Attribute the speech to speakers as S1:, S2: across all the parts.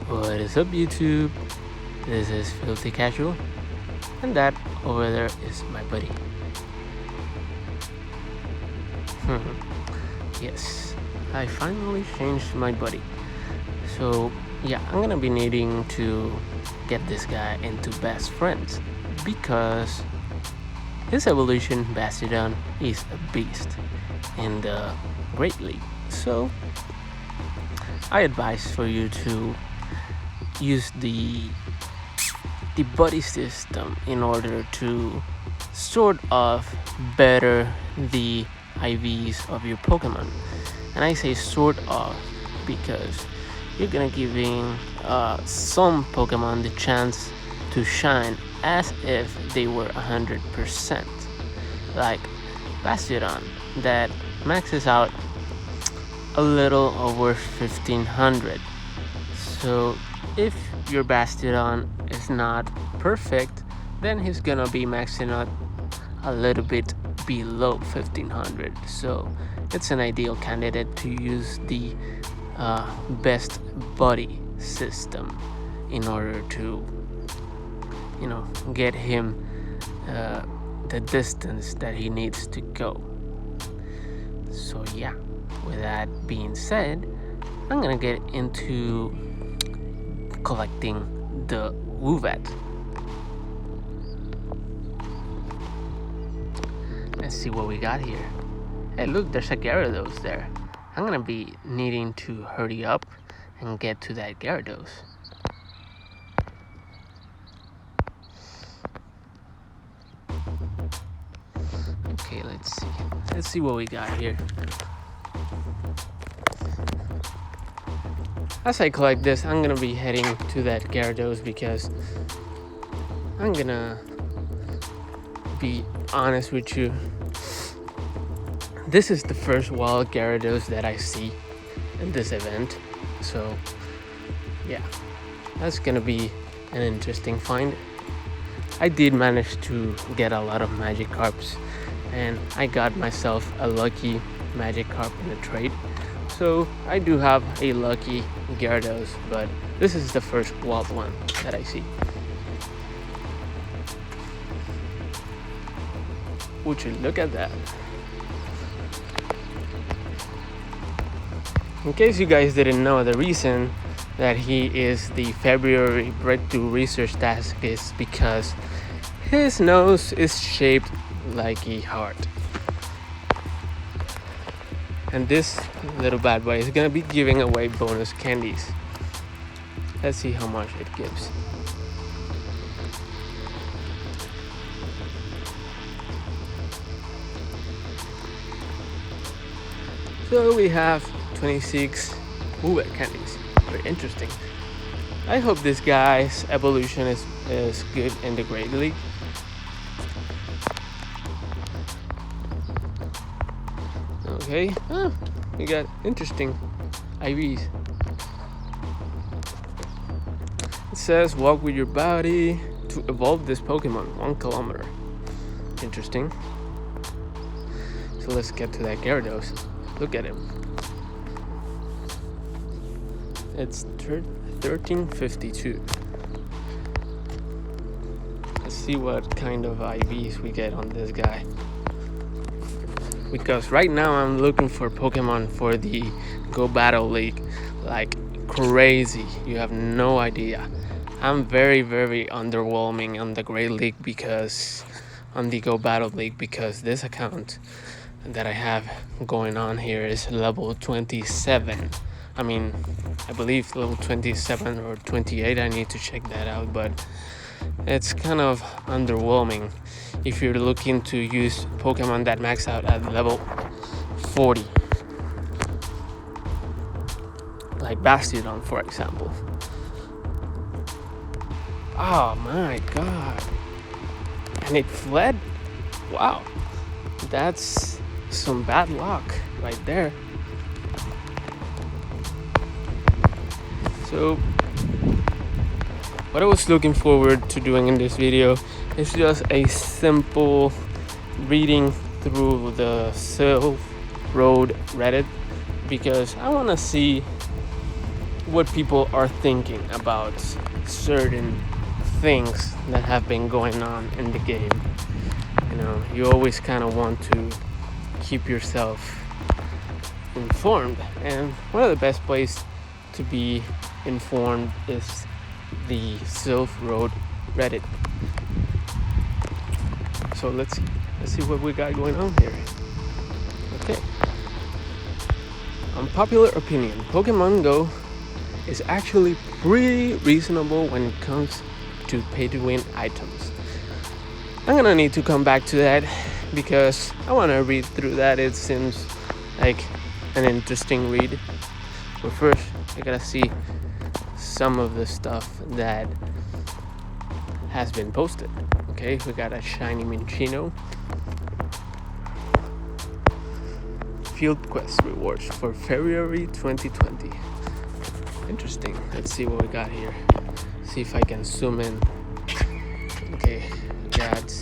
S1: What is up, YouTube? This is Filthy Casual, and that over there is my buddy. Yes, I finally changed my buddy. So yeah, I'm gonna be needing to get this guy into best friends because his evolution Bastiodon is a beast in the Great League. So I advise for you to use the buddy system in order to sort of better the IVs of your Pokemon. And I say sort of because you're gonna giving some Pokemon the chance to shine as if they were 100%, like Bastiodon that maxes out a little over 1500. So if your Bastiodon is not perfect, then he's gonna be maxing out a little bit below 1500. So it's an ideal candidate to use the best buddy system in order to get him the distance that he needs to go. So yeah, with that being said, I'm gonna get into collecting the Woobat. Let's see what we got here. Hey, look, there's a Gyarados there. I'm gonna be needing to hurry up and get to that Gyarados. Okay, let's see what we got here. As I collect this, I'm gonna be heading to that Gyarados because I'm gonna be honest with you. This is the first wild Gyarados that I see in this event. So yeah, that's gonna be an interesting find. I did manage to get a lot of Magikarps, and I got myself a lucky Magikarp in a trade. So I do have a lucky Gyarados, but this is the first wild one that I see. Would you look at that? In case you guys didn't know, the reason that he is the February Breakthrough Research Task is because his nose is shaped like a heart. And this little bad boy is gonna be giving away bonus candies. Let's see how much it gives. So we have 26 Woobat candies. Very interesting. I hope this guy's evolution is good in the Great League. Okay, we got interesting IVs. It says walk with your body to evolve this Pokemon 1 kilometer. Interesting. So let's get to that Gyarados. Look at him. It's 1352. Let's see what kind of IVs we get on this guy. Because right now I'm looking for Pokemon for the Go Battle League like crazy. You have no idea. I'm very, very underwhelming on the Great League because on the Go Battle League because this account that I have going on here is level 27. I mean, I believe level 27 or 28. I need to check that out, but it's kind of underwhelming if you're looking to use Pokemon that max out at level 40. Like Bastiodon, for example. Oh my god. And it fled? Wow. That's some bad luck right there. So what I was looking forward to doing in this video is just a simple reading through the Silph Road Reddit because I want to see what people are thinking about certain things that have been going on in the game. You always kind of want to keep yourself informed, and one of the best places to be informed is the Sylph Road Reddit. So let's see what we got going on here. Okay. Unpopular opinion: Pokemon Go is actually pretty reasonable when it comes to pay-to-win items. I'm gonna need to come back to that because I want to read through that. It seems like an interesting read. But first, I gotta see some of the stuff that has been posted. Okay, we got a shiny Minchino. Field quest rewards for February 2020. Interesting. Let's see what we got here. See if I can zoom in. Okay, got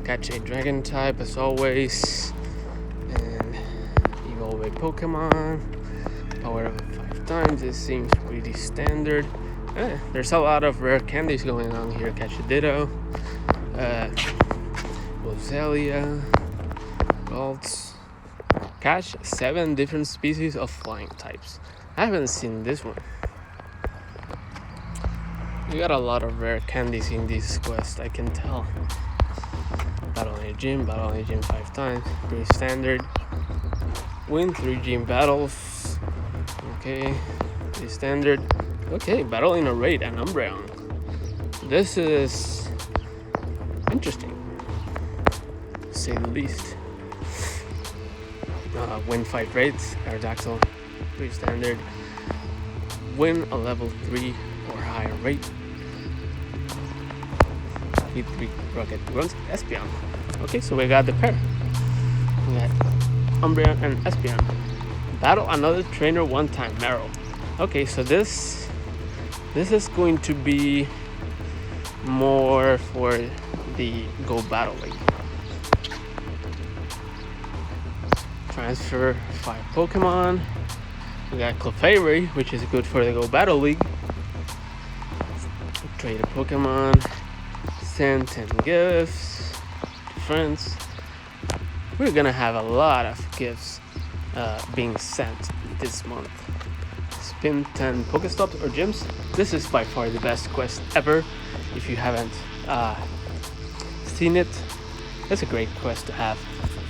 S1: catch a dragon type as always, and evolve a Pokemon. Power up 5 times. This seems pretty standard. There's a lot of rare candies going on here. Catch a Ditto, Roselia, Galtz. Catch 7 different species of flying types. I haven't seen this one. You got a lot of rare candies in this quest, I can tell. Battle in a gym 5 times. Pretty standard. Win 3 gym battles. Okay, pretty standard. Okay, battle in a raid and Umbreon. This is interesting, to say the least. Win 5 raids, Aerodactyl, pretty standard. Win a level 3 or higher raid. Hit 3 rocket runs, Espeon. Okay, so we got the pair. We got Umbreon and Espeon. Battle another trainer 1 time, Meryl. Okay, so this is going to be more for the Go Battle League. Transfer 5 Pokemon. We got Clefairy, which is good for the Go Battle League. Trade a Pokemon. Send 10 gifts to friends. We're gonna have a lot of gifts being sent this month. Spin 10 Pokestops or gyms. This is by far the best quest ever. If you haven't seen it, it's a great quest to have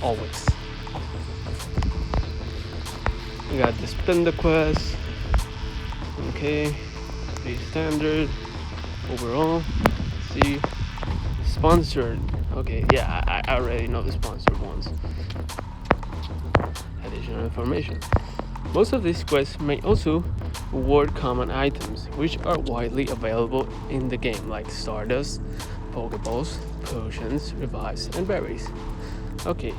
S1: always. We got the Spin the quest. Okay, pretty standard overall. Let's see, sponsored. Okay, yeah, I already know the sponsored ones. Additional information. Most of these quests may also reward common items, which are widely available in the game, like Stardust, Pokeballs, potions, revives, and berries. Okay,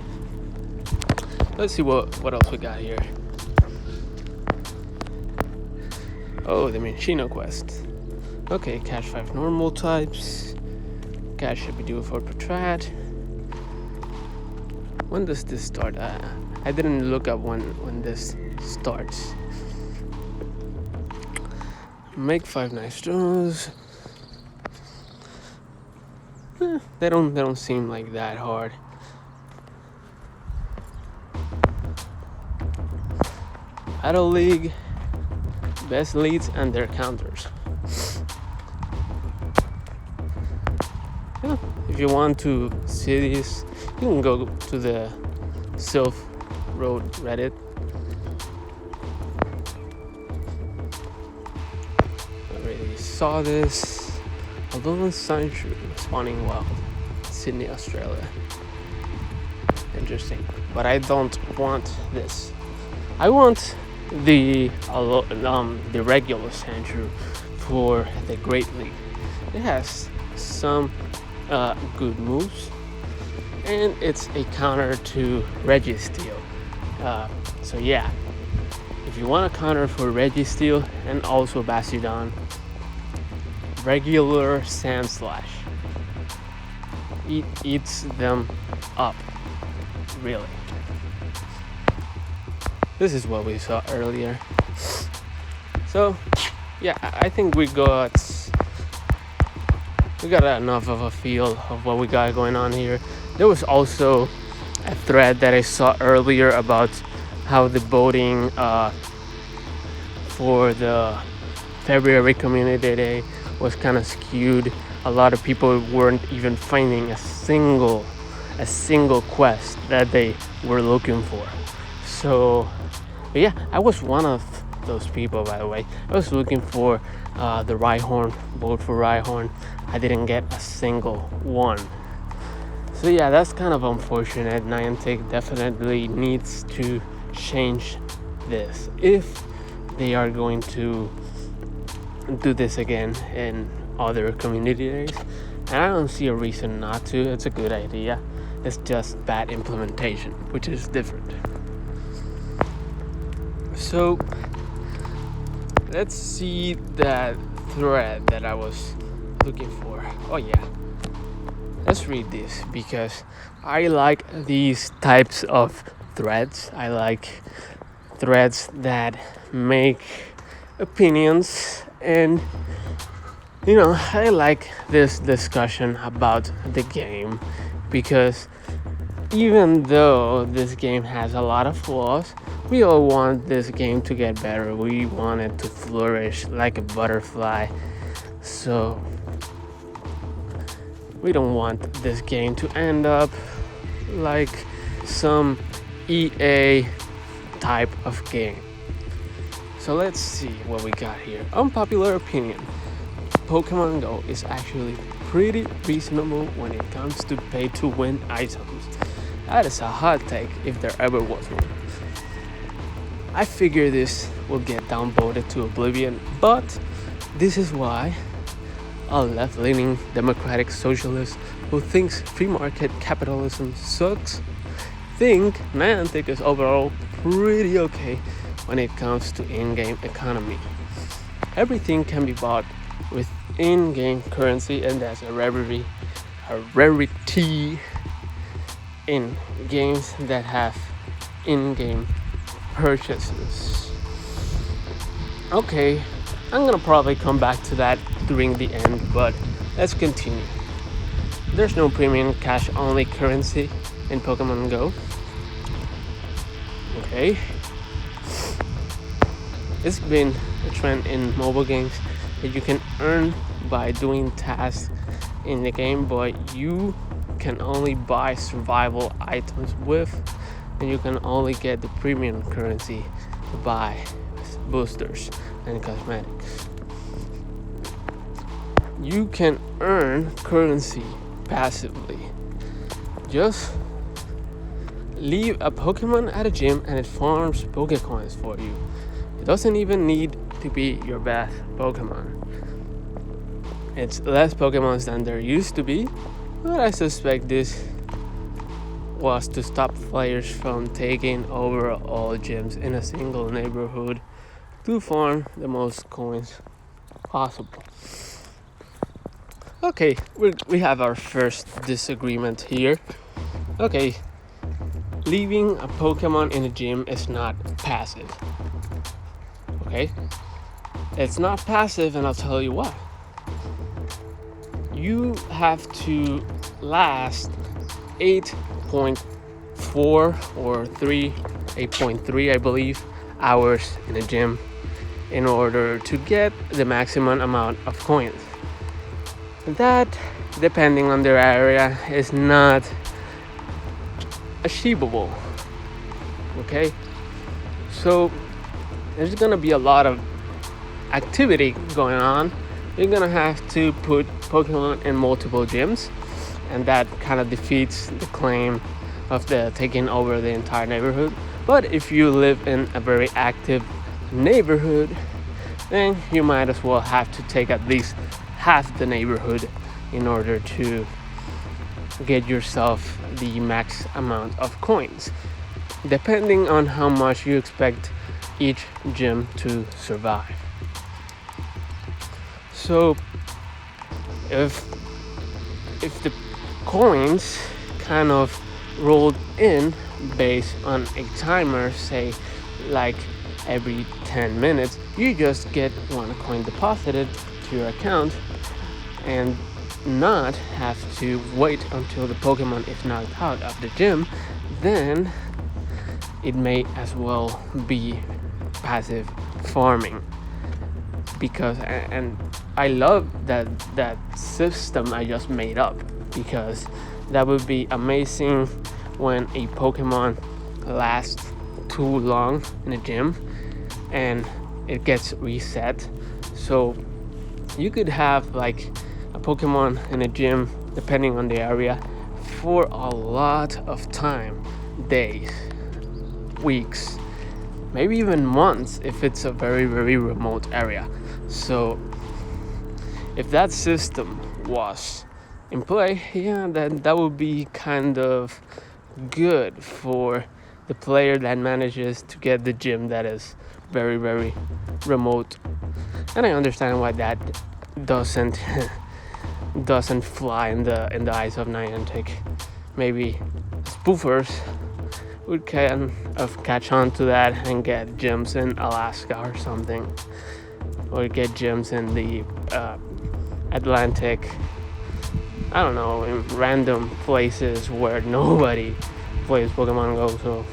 S1: let's see what else we got here. Oh, the Minchino quest. Okay, catch 5 normal types. Catch should be due for Patrat. When does this start? I didn't look up when this starts. Make 5 nice draws. They don't seem like that hard. Battle League, best leads and their counters. Yeah, if you want to see this, you can go to the Sylph Road Reddit. Already saw this. Alolan Sandshrew spawning wild, Sydney, Australia. Interesting, but I don't want this. I want the regular Sandshrew for the Great League. It has some good moves, and it's a counter to Registeel. So yeah, if you want a counter for Registeel and also Bastiodon, regular Sandslash eats them up, really. This is what we saw earlier. So yeah, I think we got enough of a feel of what we got going on here. There was also a thread that I saw earlier about how the voting for the February Community Day was kind of skewed. A lot of people weren't even finding a single quest that they were looking for. So yeah, I was one of those people, by the way. I was looking for the Rhyhorn, vote for Rhyhorn. I didn't get a single one. So yeah, that's kind of unfortunate. Niantic definitely needs to change this if they are going to do this again in other community days. And I don't see a reason not to. It's a good idea. It's just bad implementation, which is different. So let's see that thread that I was looking for. Oh yeah, let's read this because I like these types of threads. I like threads that make opinions, and I like this discussion about the game because even though this game has a lot of flaws, we all want this game to get better. We want it to flourish like a butterfly. So we don't want this game to end up like some EA type of game. So let's see what we got here. Unpopular opinion. Pokemon Go is actually pretty reasonable when it comes to pay to win items. That is a hot take if there ever was one. I figure this will get downvoted to oblivion, but this is why a left-leaning democratic socialist who thinks free market capitalism sucks think Niantic is overall pretty okay when it comes to in-game economy. Everything can be bought with in-game currency, and that's a rarity in games that have in-game purchases. Okay, I'm gonna probably come back to that during the end, but let's continue. There's no premium cash only currency in Pokemon Go. Okay. It's been a trend in mobile games that you can earn by doing tasks in the game, but you can only buy survival items with, and you can only get the premium currency to buy boosters and cosmetics. You can earn currency passively. Just leave a Pokemon at a gym and it farms Pokecoins for you. It doesn't even need to be your best Pokemon. It's less Pokemons than there used to be, but I suspect this was to stop players from taking over all gyms in a single neighborhood to farm the most coins possible. Okay, we have our first disagreement here. Okay, leaving a Pokemon in a gym is not passive. Okay? It's not passive, and I'll tell you why. You have to last 8.4 or 8.3, I believe, hours in a gym in order to get the maximum amount of coins. That, depending on their area, is not achievable. Okay? So there's gonna be a lot of activity going on. You're gonna have to put Pokemon in multiple gyms, and that kind of defeats the claim of the taking over the entire neighborhood. But if you live in a very active neighborhood, then you might as well have to take at least half the neighborhood in order to get yourself the max amount of coins, depending on how much you expect each gym to survive. So if the coins kind of rolled in based on a timer, say like every 10 minutes, You just get one coin deposited to your account and not have to wait until the Pokemon is knocked out of the gym. Then it may as well be passive farming, because and I love that system I just made up, because that would be amazing when a Pokemon lasts too long in a gym and it gets reset. So you could have like a Pokemon in a gym, depending on the area, for a lot of time, days, weeks, maybe even months if it's a very, very remote area. So if that system was in play, then that would be kind of good for the player that manages to get the gym that is very, very remote. And I understand why that doesn't fly in the eyes of Niantic. Maybe spoofers would kind of catch on to that and get gyms in Alaska or something, or get gyms in the Atlantic, I don't know, in random places where nobody plays Pokemon Go. So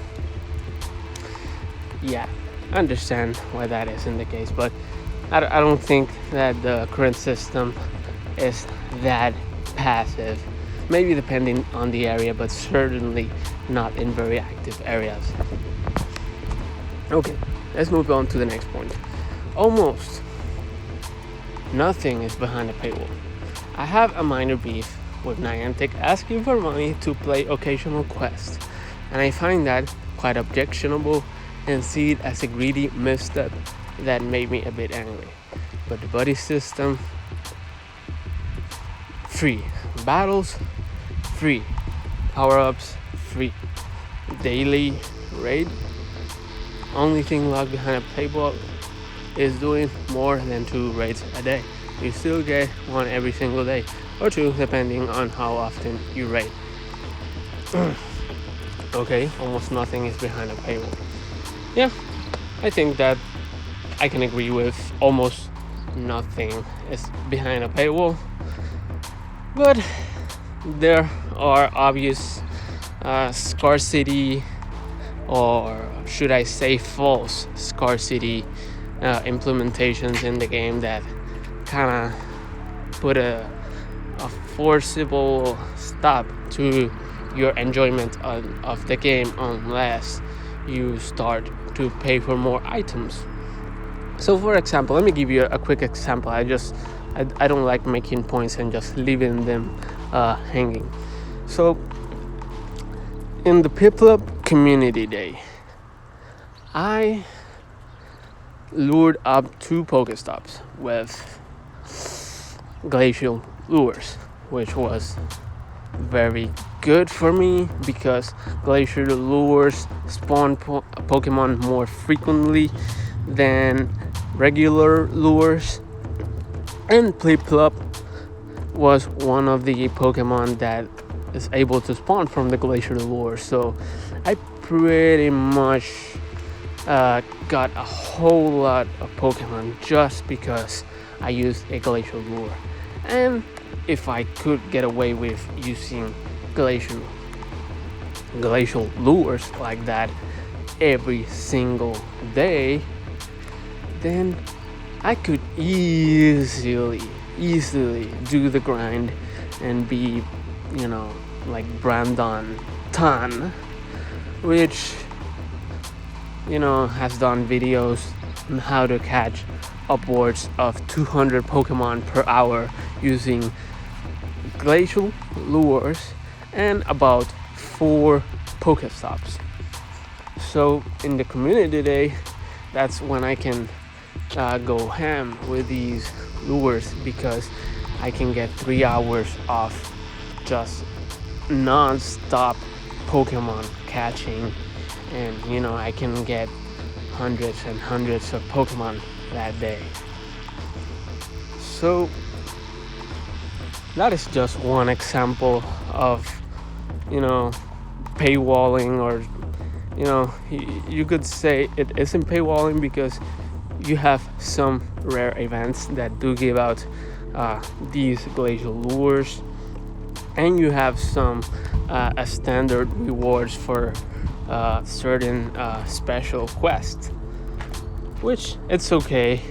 S1: yeah, I understand why that isn't the case, but I don't think that the current system is that passive. Maybe depending on the area, but certainly not in very active areas. Okay, let's move on to the next point. Almost nothing is behind a paywall. I have a minor beef with Niantic asking for money to play occasional quests, and I find that quite objectionable and see it as a greedy misstep that made me a bit angry. But the buddy system, free. Battles, free. Power-ups, free. Daily raid, only thing locked behind a paywall is doing more than 2 raids a day. You still get 1 every single day, or 2 depending on how often you raid. Okay, almost nothing is behind a paywall. Yeah, I think that I can agree with almost nothing is behind a paywall, but there are obvious scarcity, or should I say false scarcity implementations in the game that kind of put a forcible stop to your enjoyment of the game unless you start to pay for more items. So for example, let me give you a quick example. I don't like making points and just leaving them hanging. So in the Piplup Community Day, I lured up 2 Pokestops with glacial lures, which was very good for me because glacial lures spawn Pokemon more frequently than regular lures, and Piplup was one of the Pokemon that is able to spawn from the glacial lure. So I pretty much got a whole lot of Pokemon just because I used a glacial lure. And if I could get away with using glacial lures like that every single day, then I could easily do the grind and be, like Brandon Tan, which, has done videos on how to catch upwards of 200 Pokemon per hour using glacial lures and about 4 Pokestops. So in the community day, that's when I can go ham with these lures, because I can get 3 hours of just non-stop Pokemon catching, and I can get hundreds and hundreds of Pokemon that day. So that is just one example of paywalling, or you could say it isn't paywalling because you have some rare events that do give out these glacial lures, and you have some standard rewards for certain special quests, which it's okay.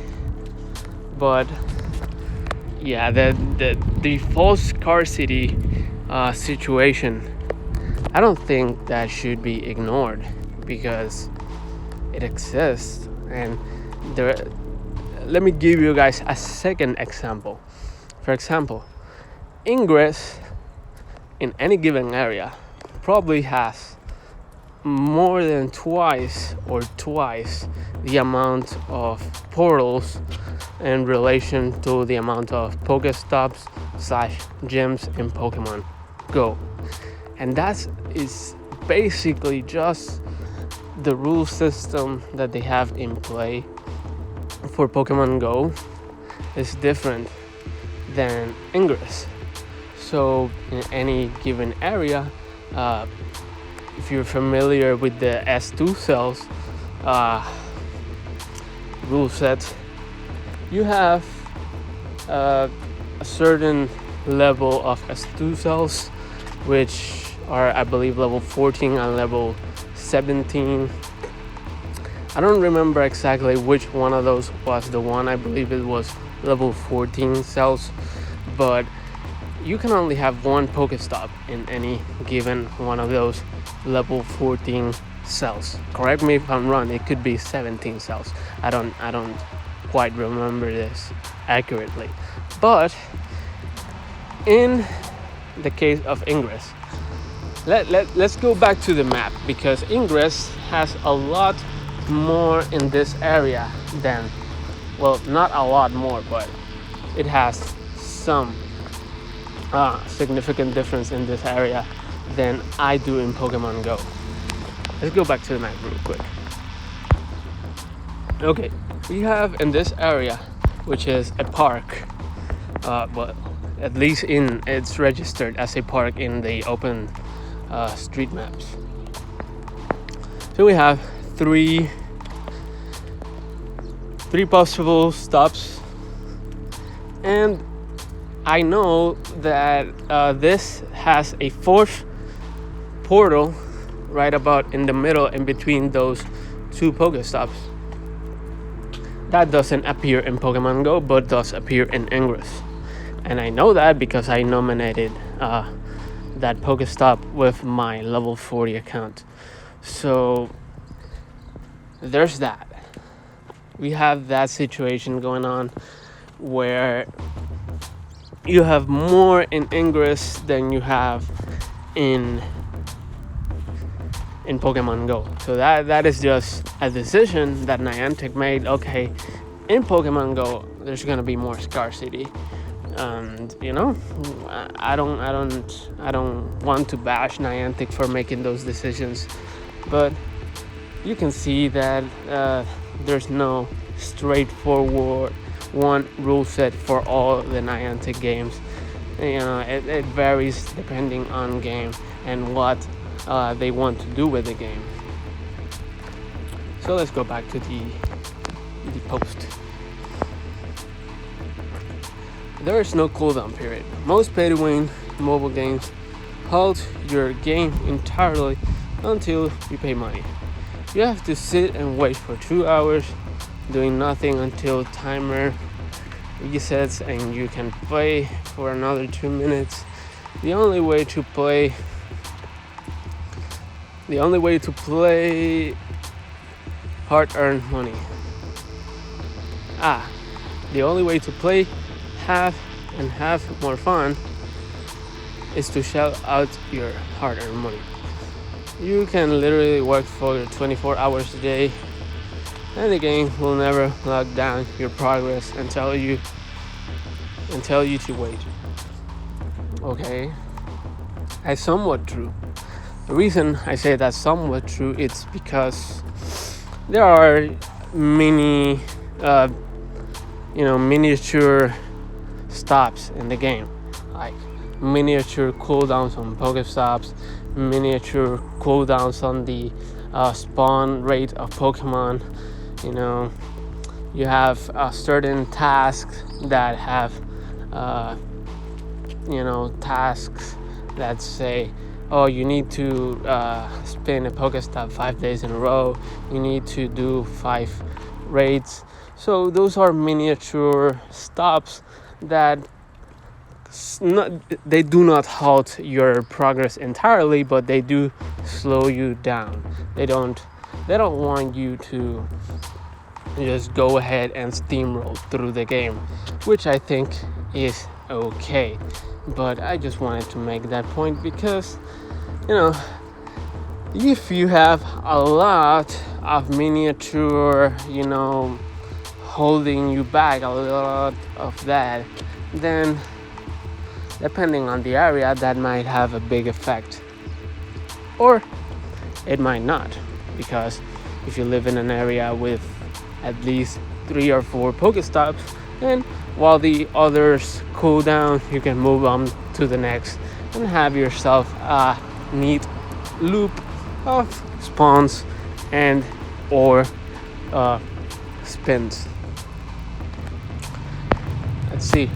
S1: But yeah, the false scarcity situation, I don't think that should be ignored, because it exists. And let me give you guys a second example. For example, Ingress in any given area probably has more than twice the amount of portals in relation to the amount of Pokestops / gyms in Pokemon Go. And that is basically just the rule system that they have in play for Pokemon Go is different than Ingress. So in any given area, if you're familiar with the S2 cells rule set, you have a certain level of S2 cells, which are, I believe, level 14 and level 17. I don't remember exactly which one of those was the one. I believe it was level 14 cells, but you can only have one Pokestop in any given one of those level 14 cells. Correct me if I'm wrong, it could be 17 cells. I don't quite remember this accurately. But in the case of Ingress, let's go back to the map, because Ingress has a lot more in this area than, well, not a lot more, but it has some significant difference in this area than I do in Pokemon Go. Let's go back to the map real quick. Okay, we have in this area, which is a park, but at least it's registered as a park in the open street maps. So we have three possible stops, and I know that this has a fourth portal right about in the middle, in between those two Pokestops. That doesn't appear in Pokemon Go, but does appear in Ingress. And I know that because I nominated that Pokestop with my level 40 account. So there's that. We have that situation going on where you have more in Ingress than you have in Pokemon Go. So that is just a decision that Niantic made. Okay, in Pokemon Go there's gonna be more scarcity, and I don't want to bash Niantic for making those decisions, but you can see that there's no straightforward one rule set for all the Niantic games. It varies depending on game and what they want to do with the game. So let's go back to the post. There is no cooldown period. Most pay-to-win mobile games halt your game entirely until you pay money. You have to sit and wait for 2 hours doing nothing until timer resets and you can play for another 2 minutes. The only way to play hard-earned money. The only way to play have more fun is to shell out your hard-earned money. You can literally work for 24 hours a day, and the game will never log down your progress and tell you to wait. Okay, that's somewhat true. The reason I say that's somewhat true, it's because there are many miniature stops in the game, like miniature cooldowns on Pokestops, miniature cooldowns on the spawn rate of Pokemon. you have certain tasks that have tasks that say, oh, you need to spin a Pokestop 5 days in a row, you need to do 5 raids. So those are miniature stops that they do not halt your progress entirely, but they do slow you down. They don't want you to just go ahead and steamroll through the game, which I think is okay. But I just wanted to make that point because, if you have a lot of miniature, holding you back, a lot of that, then depending on the area, that might have a big effect. Or it might not, because if you live in an area with at least 3 or 4 Pokestops, then while the others cool down, you can move on to the next and have yourself a neat loop of spawns and or spins. Let's see.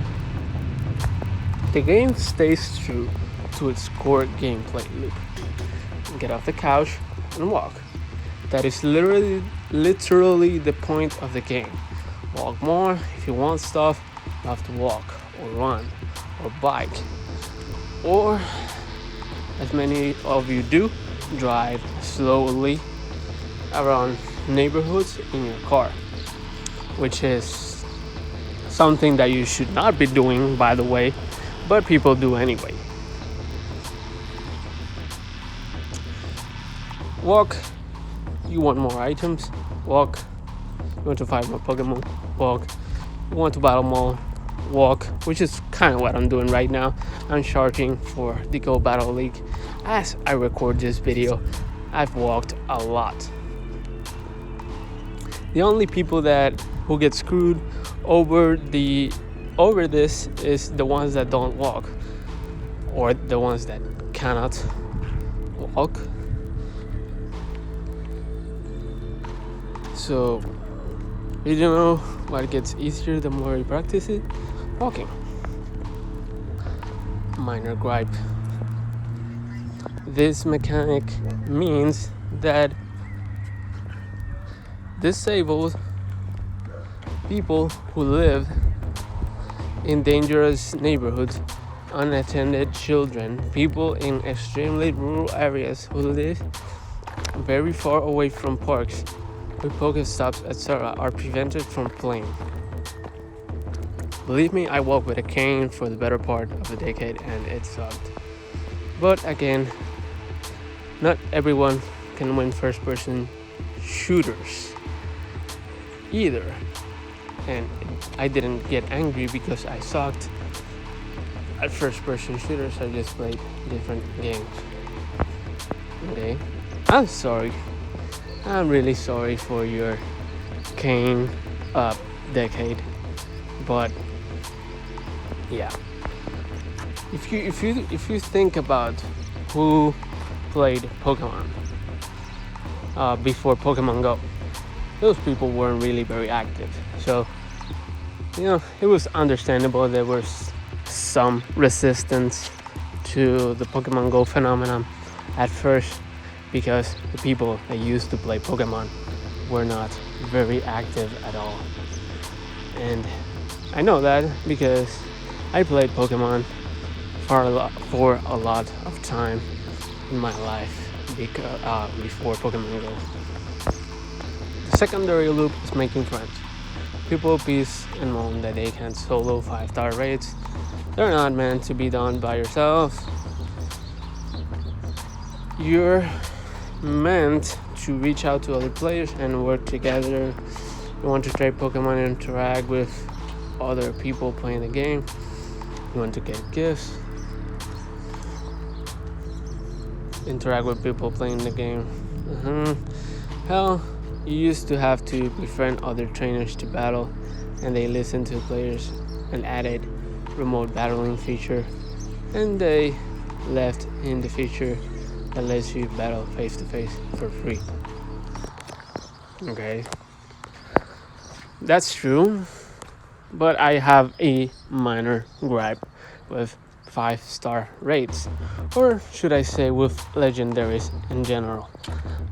S1: The game stays true to its core gameplay loop. Get off the couch and walk. That is literally the point of the game. Walk more. If you want stuff, you have to walk or run or bike. Or, as many of you do, drive slowly around neighborhoods in your car, which is something that you should not be doing, by the way, but people do anyway. Walk. You want more items? Walk. You want to fight more Pokemon? Walk. You want to battle more? Walk. Which is kind of what I'm doing right now. I'm charging for the Go Battle League. As I record this video, I've walked a lot. The only people who get screwed over this is the ones that don't walk, or the ones that cannot walk. So, you know what gets easier the more you practice it? Walking. Minor gripe. This mechanic means that disabled people who live in dangerous neighborhoods, unattended children, people in extremely rural areas who live very far away from parks with Pokestops, etc., are prevented from playing. Believe me, I walked with a cane for the better part of a decade and it sucked. But again, not everyone can win first-person shooters either. And I didn't get angry because I sucked at first-person shooters. I just played different games. Okay, I'm sorry. I'm really sorry for your cane decade, but yeah. If you think about who played Pokemon before Pokemon Go, those people weren't really very active. So it was understandable there was some resistance to the Pokemon Go phenomenon at first, because the people that used to play Pokemon were not very active at all. And I know that because I played Pokemon for a lot of time in my life before Pokemon Go. The secondary loop is making friends. People piss and moan that they can't solo 5-star raids. They're not meant to be done by yourself. You're meant to reach out to other players and work together. You want to trade Pokemon and interact with other people playing the game. You want to get gifts. Interact with people playing the game. Hell, you used to have to befriend other trainers to battle, and they listened to players and added remote battling feature, and they left in the feature that lets you battle face to face for free. Okay. That's true, but I have a minor gripe with 5-star rates, or should I say with legendaries in general.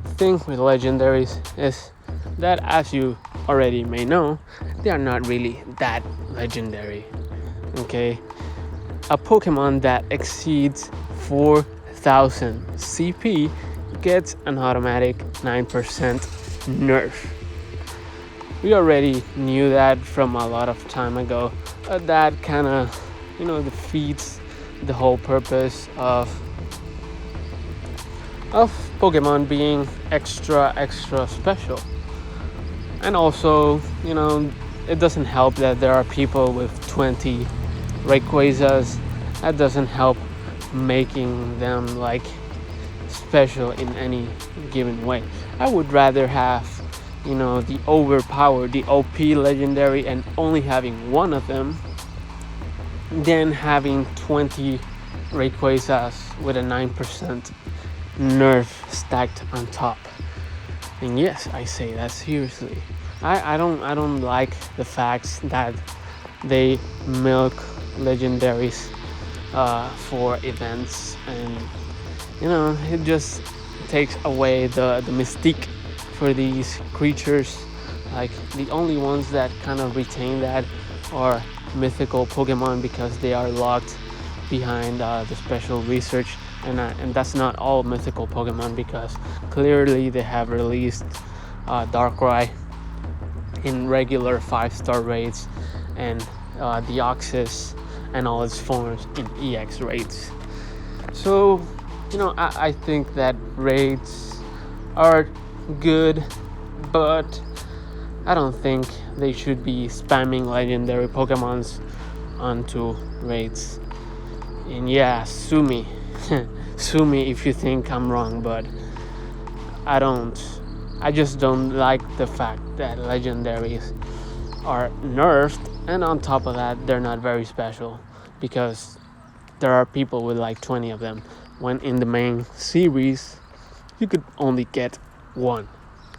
S1: The thing with legendaries is that, as you already may know, they are not really that legendary. Okay, a Pokemon that exceeds 4,000 CP gets an automatic 9% nerf. We already knew that from a lot of time ago. That kind of, defeats the whole purpose of Pokemon being extra special. And also, it doesn't help that there are people with 20 Rayquazas. That doesn't help making them like special in any given way. I would rather have, the overpowered, the OP legendary, and only having one of them than having 20 Rayquazas with a 9% nerf stacked on top. And yes, I say that seriously. I don't like the facts that they milk legendaries for events, and it just takes away the mystique for these creatures. Like, the only ones that kind of retain that are mythical Pokemon, because they are locked behind the special research, and that's not all mythical Pokemon, because clearly they have released Darkrai in regular 5-star raids, and Deoxys and all its forms in EX raids. So, I think that raids are good, but I don't think they should be spamming legendary Pokemons onto raids. And yeah, sue me. Sue me if you think I'm wrong, but I just don't like the fact that legendaries are nerfed, and on top of that, they're not very special, because there are people with like 20 of them, when in the main series you could only get one,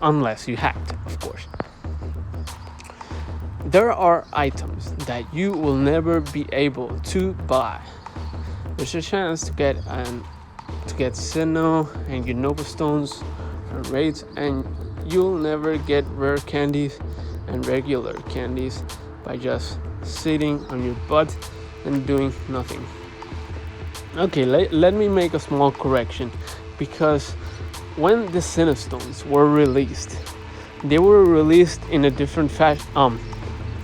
S1: unless you hacked, of course. There are items that you will never be able to buy. There's a chance to get Sinnoh and Unova Stones and raids, and you'll never get rare candies and regular candies by just sitting on your butt and doing nothing. Okay, let me make a small correction, because when the Sinnoh Stones were released, they were released in a different fashion.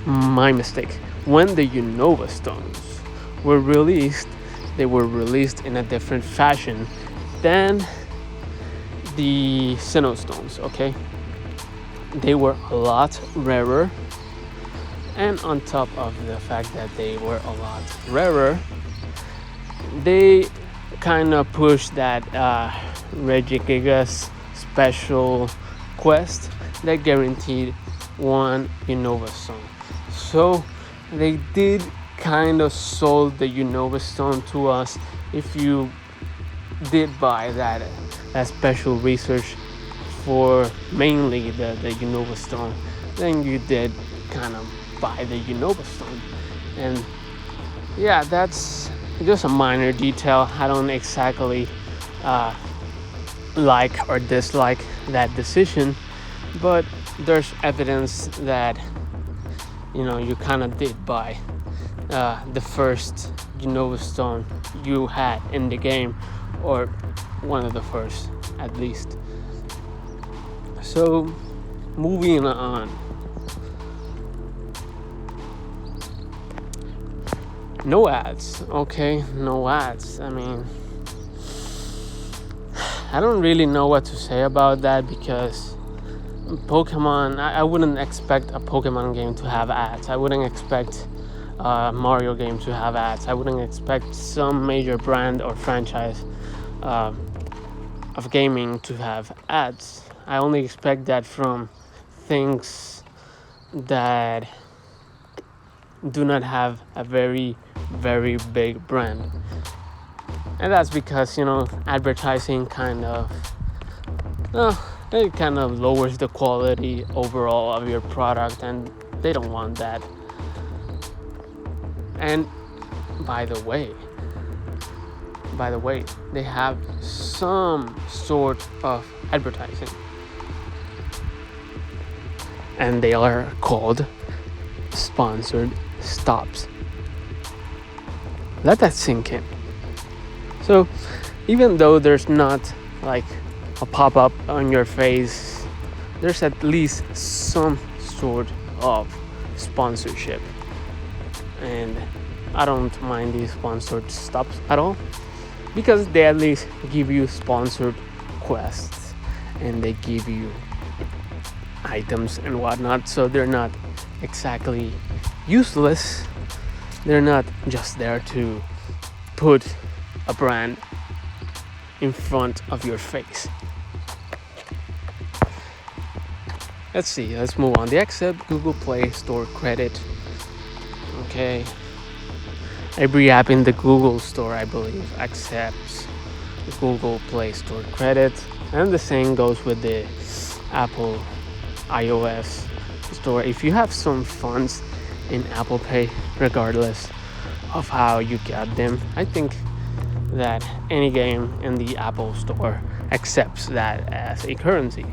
S1: My mistake. When the Unova Stones were released, they were released in a different fashion than the Sinnoh Stones, okay? They were a lot rarer, and on top of the fact that they were a lot rarer, they kind of pushed that Regigigas special quest that guaranteed one Unova Stone. So they did kind of sold the Unova Stone to us. If you did buy that special research for mainly the Unova Stone, then you did kind of buy the Unova Stone. And yeah, that's just a minor detail. I don't exactly like or dislike that decision, but there's evidence that you kind of did buy the first Unova Stone you had in the game, or one of the first at least. So moving on, no ads. Okay, no ads. I mean, I don't really know what to say about that, because Pokemon, I wouldn't expect a Pokemon game to have ads. I wouldn't expect a Mario game to have ads. I wouldn't expect some major brand or franchise of gaming to have ads. I only expect that from things that do not have a very, very big brand. And that's because, advertising kind of it kind of lowers the quality overall of your product, and They don't want that. And by the way, they have some sort of advertising, and they are called sponsored stops. Let that sink in. So even though there's not like a pop-up on your face, there's at least some sort of sponsorship, and I don't mind these sponsored stops at all, because they at least give you sponsored quests and they give you items and whatnot, so they're not exactly useless. They're not just there to put a brand in front of your face. Let's see, let's move on. They accept Google Play Store credit. Okay. Every app in the Google Store, I believe, accepts Google Play Store credit. And the same goes with the Apple iOS Store. If you have some funds in Apple Pay, regardless of how you get them, I think that any game in the Apple Store accepts that as a currency.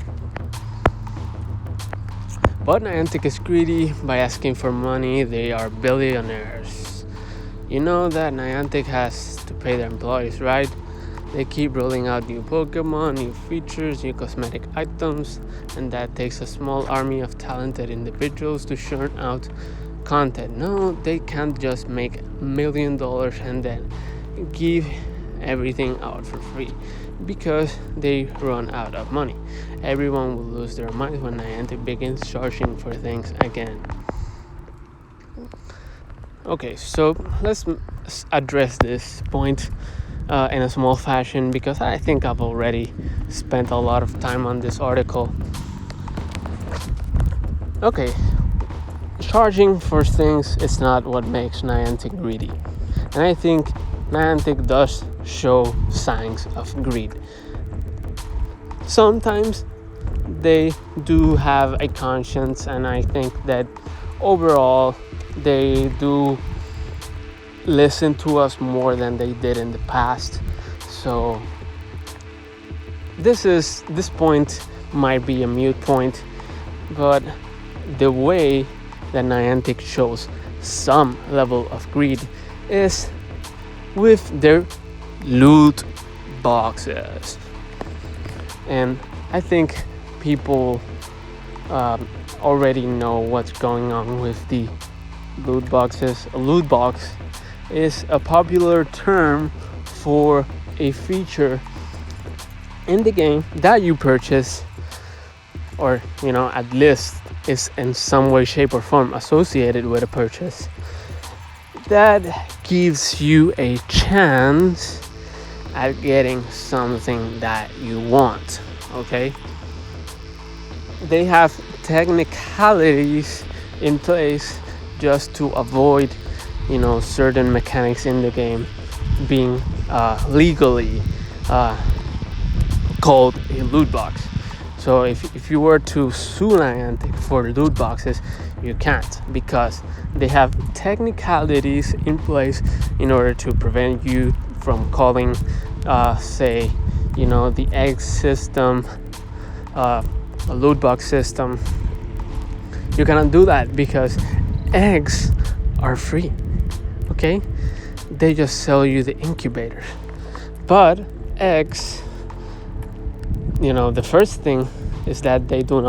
S1: But Niantic is greedy by asking for money. They are billionaires. You know that Niantic has to pay their employees, right? They keep rolling out new Pokemon, new features, new cosmetic items, and that takes a small army of talented individuals to churn out content. No, they can't just make $1 million and then give everything out for free, because they run out of money. Everyone will lose their minds when Niantic begins charging for things again. Okay, so let's address this point in a small fashion, because I think I've already spent a lot of time on this article. Okay, charging for things is not what makes Niantic greedy. And I think Niantic does show signs of greed. Sometimes they do have a conscience, and I think that overall they do listen to us more than they did in the past. So this point might be a moot point, but the way that Niantic shows some level of greed is with their loot boxes. And I think people already know what's going on with the loot boxes. A loot box is a popular term for a feature in the game that you purchase, or at least is in some way, shape, or form associated with a purchase, that gives you a chance at getting something that you want. Okay, they have technicalities in place just to avoid certain mechanics in the game being legally called a loot box. So if you were to sue Niantic for loot boxes, you can't, because they have technicalities in place in order to prevent you from calling the egg system a loot box system. You cannot do that because eggs are free. Okay, they just sell you the incubators, but eggs, the first thing is that they don't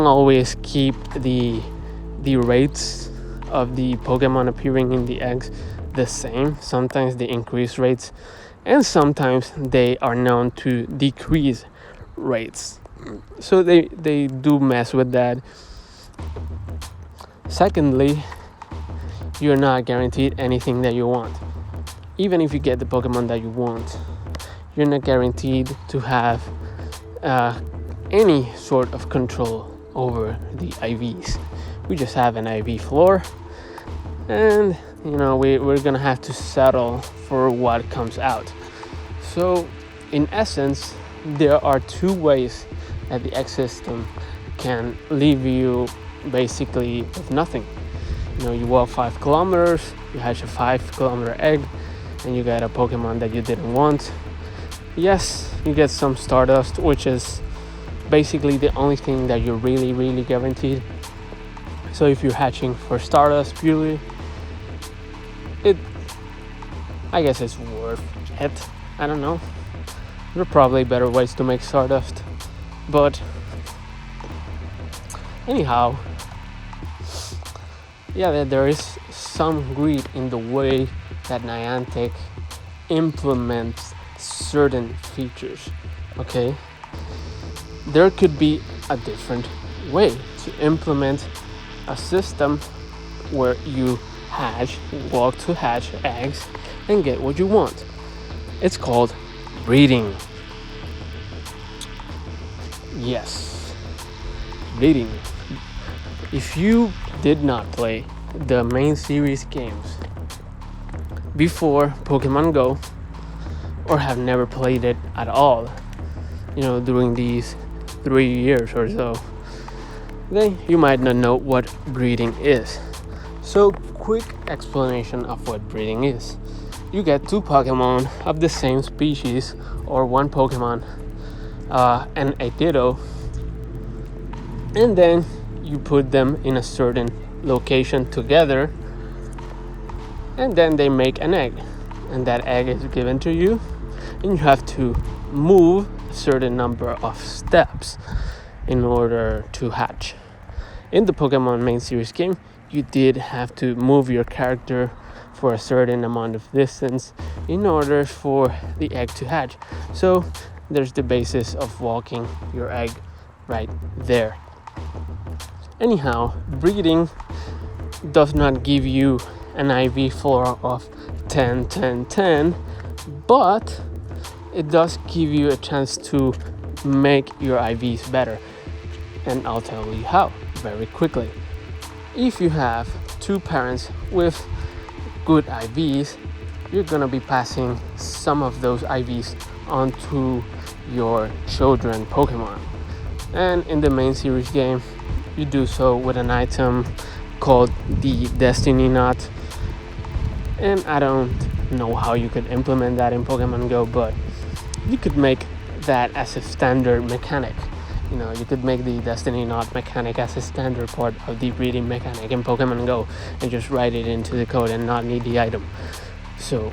S1: always keep the rates of the Pokemon appearing in the eggs the same. Sometimes they increase rates, and sometimes they are known to decrease rates. So they do mess with that. Secondly, you're not guaranteed anything that you want. Even if you get the Pokemon that you want, you're not guaranteed to have any sort of control over the IVs. We just have an IV floor, and we're gonna have to settle for what comes out. So in essence, there are two ways that the egg system can leave you basically with nothing. You walk 5 kilometers, you hatch a 5-kilometer egg, and you get a Pokemon that you didn't want. Yes, you get some Stardust, which is basically the only thing that you're really guaranteed. So if you're hatching for Stardust purely, I guess it's worth it. I don't know. There are probably better ways to make Stardust. But anyhow, yeah, there is some greed in the way that Niantic implements certain features. Okay? There could be a different way to implement a system where you walk to hatch eggs and get what you want. It's called breeding. Yes, breeding. If you did not play the main series games before Pokemon Go, or have never played it at all, during these 3 years or so, then you might not know what breeding is. So, quick explanation of what breeding is. You get 2 Pokemon of the same species, or 1 Pokemon and a Ditto, and then you put them in a certain location together, and then they make an egg, and that egg is given to you, and you have to move a certain number of steps in order to hatch. In the Pokemon main series game, you did have to move your character for a certain amount of distance in order for the egg to hatch. So there's the basis of walking your egg right there. Anyhow, breeding does not give you an IV floor of 10, 10, 10, but it does give you a chance to make your IVs better. And I'll tell you how very quickly. If you have 2 parents with good IVs, you're gonna be passing some of those IVs onto your children Pokemon. And in the main series game, you do so with an item called the Destiny Knot. And I don't know how you could implement that in Pokemon Go, but you could make that as a standard mechanic. You could make the Destiny Knot mechanic as a standard part of the breeding mechanic in Pokemon Go and just write it into the code and not need the item. So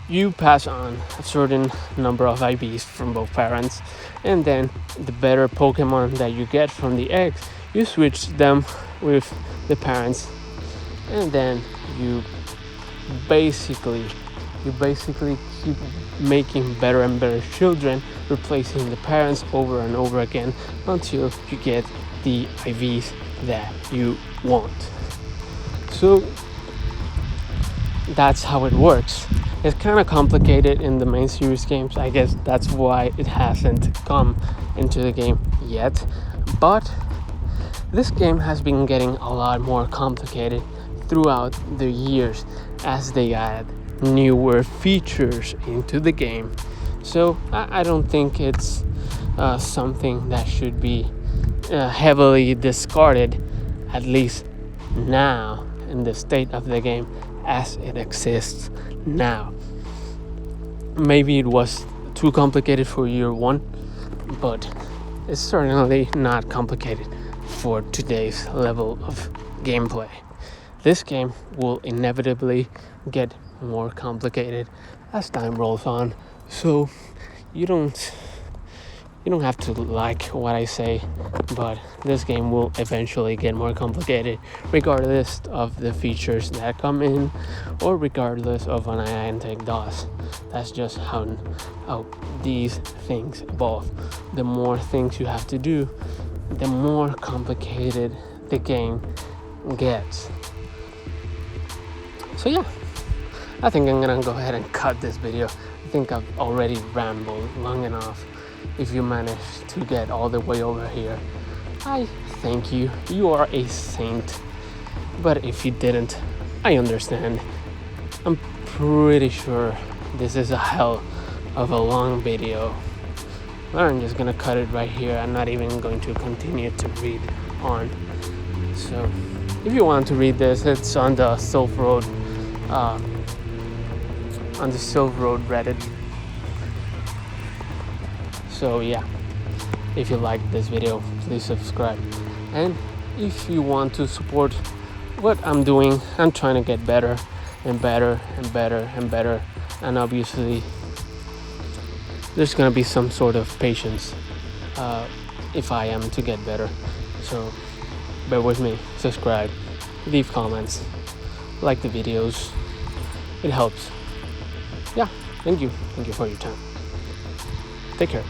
S1: you pass on a certain number of IVs from both parents, and then the better Pokemon that you get from the eggs, you switch them with the parents, and then you basically keep making better and better children, replacing the parents over and over again until you get the IVs that you want. So that's how it works. It's kind of complicated in the main series games. I guess that's why it hasn't come into the game yet. But this game has been getting a lot more complicated throughout the years as they add newer features into the game. So I don't think it's something that should be heavily discarded, at least now in the state of the game as it exists now. Maybe it was too complicated for year 1, but it's certainly not complicated for today's level of gameplay. This game will inevitably get more complicated as time rolls on, so you don't have to like what I say, but this game will eventually get more complicated regardless of the features that come in or regardless of what Niantic does. That's just how these things evolve. The more things you have to do, the more complicated the game gets. So yeah, I think I'm gonna go ahead and cut this video. I think I've already rambled long enough. If you managed to get all the way over here, I thank you. You are a saint. But if you didn't, I understand. I'm pretty sure this is a hell of a long video. But I'm just gonna cut it right here. I'm not even going to continue to read on. So if you want to read this, it's on the Silk Road Reddit. So yeah, if you like this video, please subscribe. And if you want to support what I'm doing, I'm trying to get better and better and better and better. And obviously, there's gonna be some sort of patience if I am to get better. So bear with me, subscribe, leave comments, like the videos. It helps. Yeah, thank you for your time. Take care.